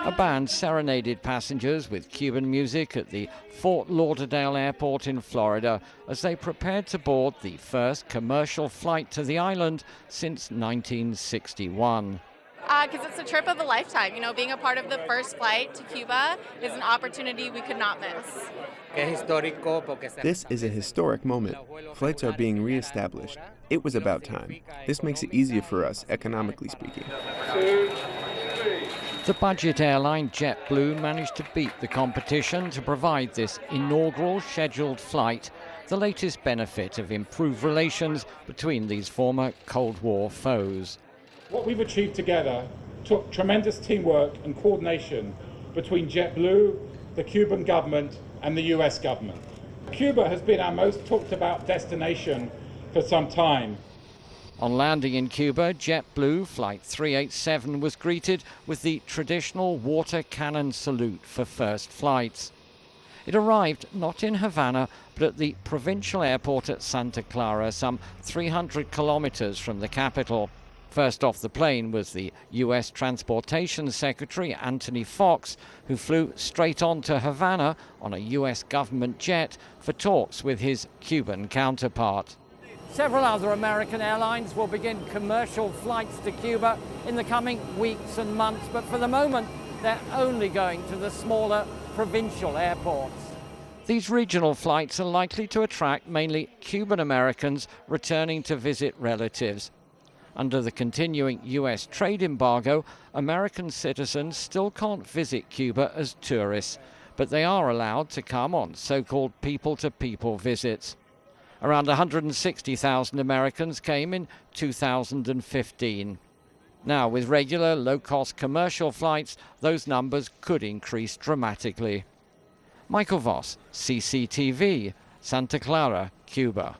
A band serenaded passengers with Cuban music at the Fort Lauderdale airport in Florida as they prepared to board the first commercial flight to the island since 1961. Because it's a trip of a lifetime. You know, being a part of the first flight to Cuba is an opportunity we could not miss. This is a historic moment. Flights are being reestablished. It was about time. This makes it easier for us, economically speaking. The budget airline JetBlue managed to beat the competition to provide this inaugural scheduled flight, the latest benefit of improved relations between these former Cold War foes. What we've achieved together took tremendous teamwork and coordination between JetBlue, the Cuban government, and the US government. Cuba has been our most talked about destination for some time. On landing in Cuba, JetBlue Flight 387 was greeted with the traditional water cannon salute for first flights. It arrived not in Havana, but at the provincial airport at Santa Clara, some 300 kilometers from the capital. First off the plane was the U.S. Transportation Secretary Anthony Fox, who flew straight on to Havana on a U.S. government jet for talks with his Cuban counterpart. Several other American airlines will begin commercial flights to Cuba in the coming weeks and months, but for the moment, they're only going to the smaller provincial airports. These regional flights are likely to attract mainly Cuban Americans returning to visit relatives. Under the continuing U.S. trade embargo, American citizens still can't visit Cuba as tourists, but they are allowed to come on so-called people-to-people visits. Around 160,000 Americans came in 2015. Now, with regular low-cost commercial flights, those numbers could increase dramatically. Michael Voss, CCTV, Santa Clara, Cuba.